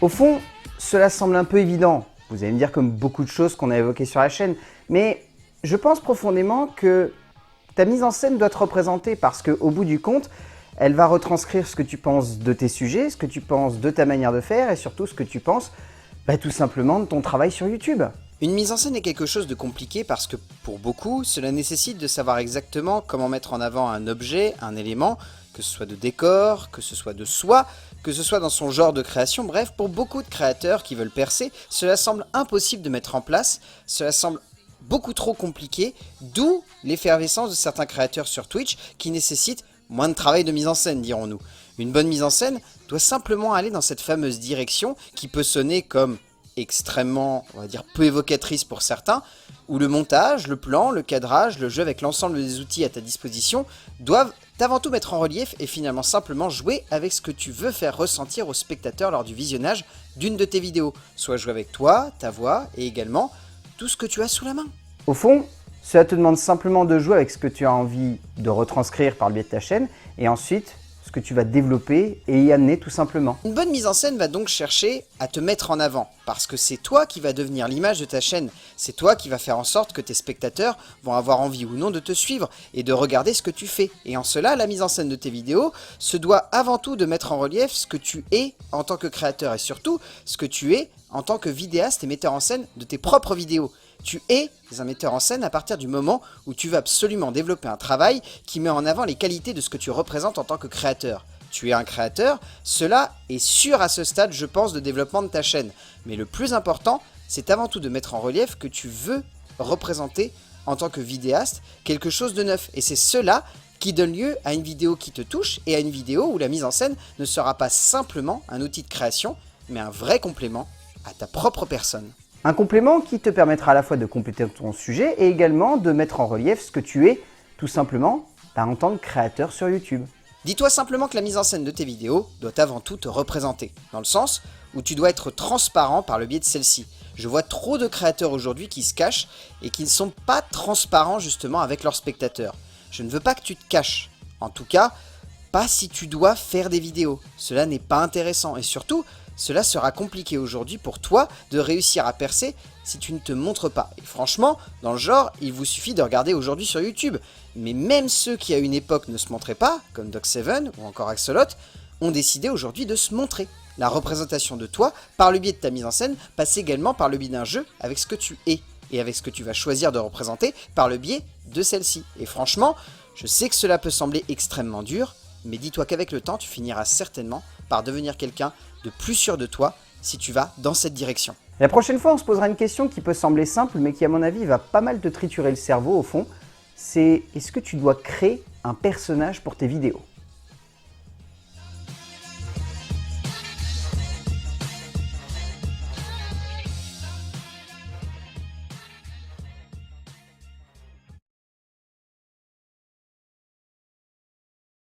Au fond, cela semble un peu évident. Vous allez me dire comme beaucoup de choses qu'on a évoquées sur la chaîne, mais je pense profondément que ta mise en scène doit te représenter parce qu'au bout du compte, elle va retranscrire ce que tu penses de tes sujets, ce que tu penses de ta manière de faire et surtout ce que tu penses tout simplement de ton travail sur YouTube. Une mise en scène est quelque chose de compliqué parce que pour beaucoup, cela nécessite de savoir exactement comment mettre en avant un objet, un élément, que ce soit de décor, que ce soit de soi, que ce soit dans son genre de création. Bref, pour beaucoup de créateurs qui veulent percer, cela semble impossible de mettre en place, cela semble beaucoup trop compliqué, d'où l'effervescence de certains créateurs sur Twitch qui nécessitent moins de travail de mise en scène, dirons-nous. Une bonne mise en scène doit simplement aller dans cette fameuse direction qui peut sonner comme extrêmement, on va dire, peu évocatrice pour certains, où le montage, le plan, le cadrage, le jeu avec l'ensemble des outils à ta disposition doivent avant tout mettre en relief et finalement simplement jouer avec ce que tu veux faire ressentir aux spectateurs lors du visionnage d'une de tes vidéos. Soit jouer avec toi, ta voix et également tout ce que tu as sous la main. Au fond, cela te demande simplement de jouer avec ce que tu as envie de retranscrire par le biais de ta chaîne et ensuite ce que tu vas développer et y amener tout simplement. Une bonne mise en scène va donc chercher à te mettre en avant, parce que c'est toi qui vas devenir l'image de ta chaîne, c'est toi qui vas faire en sorte que tes spectateurs vont avoir envie ou non de te suivre et de regarder ce que tu fais. Et en cela, la mise en scène de tes vidéos se doit avant tout de mettre en relief ce que tu es en tant que créateur et surtout ce que tu es en tant que vidéaste et metteur en scène de tes propres vidéos. Tu es un metteur en scène à partir du moment où tu vas absolument développer un travail qui met en avant les qualités de ce que tu représentes en tant que créateur. Tu es un créateur, cela est sûr à ce stade, je pense, de développement de ta chaîne. Mais le plus important, c'est avant tout de mettre en relief que tu veux représenter en tant que vidéaste quelque chose de neuf. Et c'est cela qui donne lieu à une vidéo qui te touche et à une vidéo où la mise en scène ne sera pas simplement un outil de création, mais un vrai complément à ta propre personne. Un complément qui te permettra à la fois de compléter ton sujet et également de mettre en relief ce que tu es, tout simplement, en tant que créateur sur YouTube. Dis-toi simplement que la mise en scène de tes vidéos doit avant tout te représenter, dans le sens où tu dois être transparent par le biais de celle-ci. Je vois trop de créateurs aujourd'hui qui se cachent et qui ne sont pas transparents justement avec leurs spectateurs. Je ne veux pas que tu te caches, en tout cas, pas si tu dois faire des vidéos. Cela n'est pas intéressant et surtout, cela sera compliqué aujourd'hui pour toi de réussir à percer si tu ne te montres pas. Et franchement, dans le genre, il vous suffit de regarder aujourd'hui sur YouTube. Mais même ceux qui à une époque ne se montraient pas, comme Doc7 ou encore Axolot, ont décidé aujourd'hui de se montrer. La représentation de toi, par le biais de ta mise en scène, passe également par le biais d'un jeu avec ce que tu es. Et avec ce que tu vas choisir de représenter par le biais de celle-ci. Et franchement, je sais que cela peut sembler extrêmement dur, mais dis-toi qu'avec le temps, tu finiras certainement par devenir quelqu'un de plus sûr de toi si tu vas dans cette direction. La prochaine fois, on se posera une question qui peut sembler simple, mais qui à mon avis va pas mal te triturer le cerveau au fond. C'est est-ce que tu dois créer un personnage pour tes vidéos ?